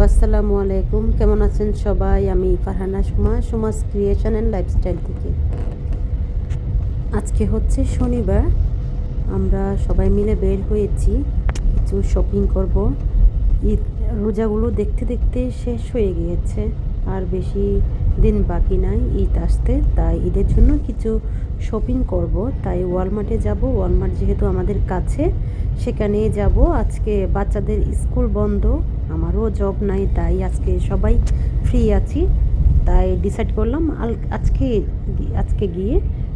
আসসালামু আলাইকুম। কেমন আছেন সবাই? আমি Farhana Suma's creation and lifestyle থেকে। আজকে হচ্ছে শনিবার। আমরা সবাই মিলে বের হয়েছি কিছু শপিং করব। ঈদ রোজাগুলো দেখতে দেখতে শেষ হয়ে গিয়েছে, আর বেশি দিন বাকি নাই ঈদ আসতে। তাই ঈদের জন্য কিছু শপিং করব, তাই ওয়ালমার্টে যাব। ওয়ালমার্ট যেহেতু আমাদের কাছে, সেখানে যাব। আজকে বাচ্চাদের স্কুল বন্ধ, আমারও জব নাই, তাই আজকে সবাই ফ্রি আছি। তাই ডিসাইড করলাম আজকে গিয়ে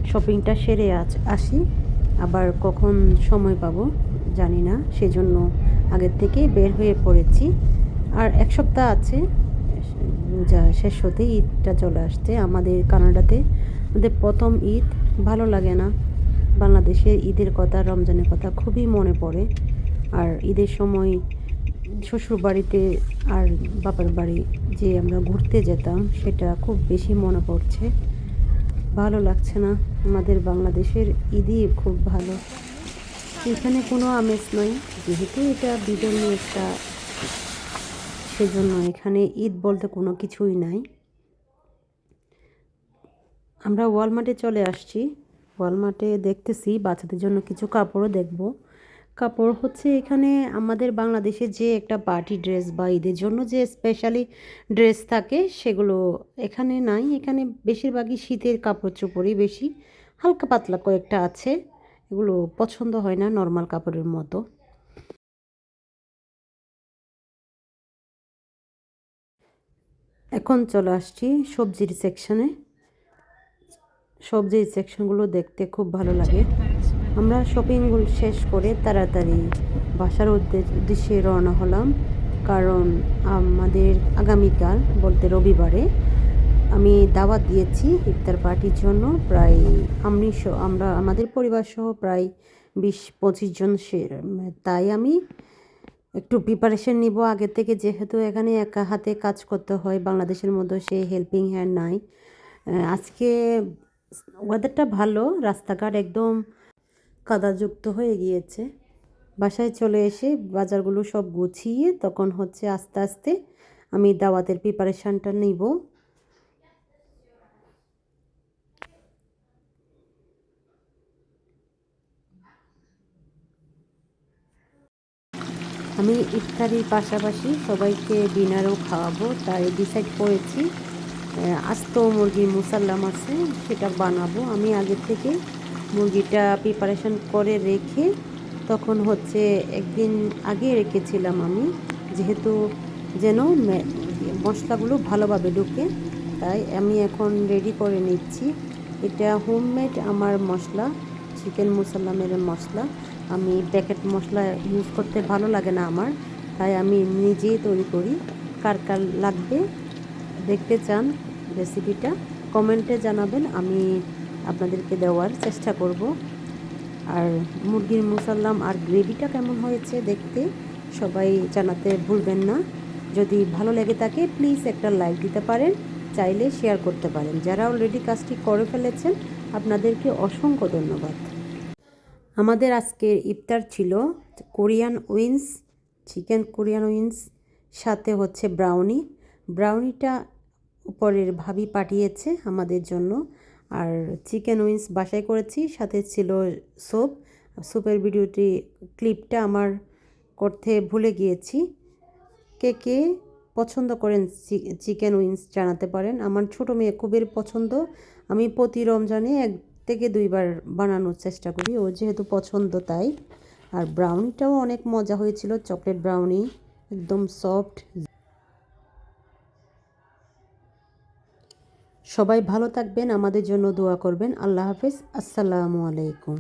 শপিংটা সেরে আসি। আবার কখন সময় পাবো জানি না, সেজন্য আগের থেকেই বের হয়ে পড়েছি। আর এক সপ্তাহ আছে রোজা শেষ হতে, ঈদটা চলে আসছে আমাদের কানাডাতে। আমাদের প্রথম ঈদ, ভালো লাগে না? বাংলাদেশের ঈদের কথা, রমজানের কথা খুবই মনে পড়ে। আর ঈদের সময় শ্বশুর বাড়িতে আর বাবার বাড়ি যে আমরা ঘুরতে যেতাম, সেটা খুব বেশি মনে পড়ছে। ভালো লাগছে না? আমাদের বাংলাদেশের ঈদই খুব ভালো, এখানে কোনো আমেজ নয়। যেহেতু এটা বিধর্মী একটা, সেজন্য এখানে ঈদ বলতে কোনো কিছুই নাই। আমরা ওয়ালমার্টে চলে আসছি। ওয়ালমার্টে দেখতেছি বাচ্চাদের জন্য কিছু কাপড়ও দেখব। কাপড় হচ্ছে এখানে আমাদের বাংলাদেশে যে একটা পার্টি ড্রেস বা ঈদের জন্য যে স্পেশালি ড্রেস থাকে, সেগুলো এখানে নাই। এখানে বেশিরভাগই শীতের কাপড় চোপড়ই বেশি, হালকা পাতলা কয়েকটা আছে, এগুলো পছন্দ হয় না নর্মাল কাপড়ের মতো। এখন চলে আসছি সবজির সেকশনে। সবজির সেকশনগুলো দেখতে খুব ভালো লাগে। আমরা শপিংগুলো শেষ করে তাড়াতাড়ি বাসার উদ্দেশ্যে রওনা হলাম, কারণ আমাদের আগামীকাল বলতে রবিবারে আমি দাওয়াত দিয়েছি ইফতার পার্টির জন্য। প্রায় আমরা আমাদের পরিবার সহ প্রায় 20-25 জন। তাই আমি একটু প্রিপারেশন নিব আগে থেকে, যেহেতু এখানে একা হাতে কাজ করতে হয়, বাংলাদেশের মধ্যে সেই হেল্পিং হ্যান্ড নাই। আজকে ওয়েদারটা ভালো, রাস্তাঘাট একদম কাদাযুক্ত হয়ে গিয়েছে। বাসায় চলে এসে বাজারগুলো সব গুছিয়ে তখন হচ্ছে আস্তে আস্তে আমি দাওয়াতের প্রিপারেশানটা নিব। আমি ইফতারির পাশাপাশি সবাইকে ডিনারও খাওয়াবো, তাই ডিসাইড করেছি আস্ত মুরগির মুসাল্লাম আছে, সেটা বানাবো। আমি আগের থেকে মুরগিটা প্রিপারেশন করে রেখে তখন হচ্ছে একদিন আগে রেখেছিলাম আমি, যেহেতু যেন মশলাগুলো ভালোভাবে ঢুকে, তাই আমি এখন রেডি করে নিচ্ছি। এটা হোমমেড আমার মশলা, চিকেন মুসাল্লামের মশলা। আমি প্যাকেট মশলা ইউজ করতে ভালো লাগে না আমার, তাই আমি নিজেই তৈরি করি। কার কার লাগবে দেখতে চান রেসিপিটা কমেন্টে জানাবেন, আমি আপনাদেরকে দেওয়ার চেষ্টা করব। আর মুরগির মুসাল্লাম আর গ্রেভিটা কেমন হয়েছে দেখতে সবাই জানাতে ভুলবেন না। যদি ভালো লেগে থাকে প্লিজ একটা লাইক দিতে পারেন, চাইলে শেয়ার করতে পারেন। যারা অলরেডি কাজটি করে ফেলেছেন আপনাদেরকে অসংখ্য ধন্যবাদ। আমাদের আজকের ইফতার ছিল Korean wings, chicken Korean wings, সাথে হচ্ছে ব্রাউনিটা উপরের ভাবি পাঠিয়েছে আমাদের জন্য। আর চিকেন উইংস বাসায় করেছি, সাথে ছিল স্যুপের ভিডিওটি ক্লিপটা আমার করতে ভুলে গিয়েছি। কে কে পছন্দ করেন চিকেন উইংস জানাতে পারেন। আমার ছোটো মেয়ে খুবই পছন্দ, আমি প্রতি রমজানে 1 থেকে 2 বার বানানোর চেষ্টা করি, ও যেহেতু পছন্দ তাই। আর ব্রাউনিটাও অনেক মজা হয়েছিল, চকলেট ব্রাউনি, একদম সফট। সবাই ভালো থাকবেন, আমাদের জন্য দোয়া করবেন। আল্লাহ হাফেজ, আসসালামু আলাইকুম।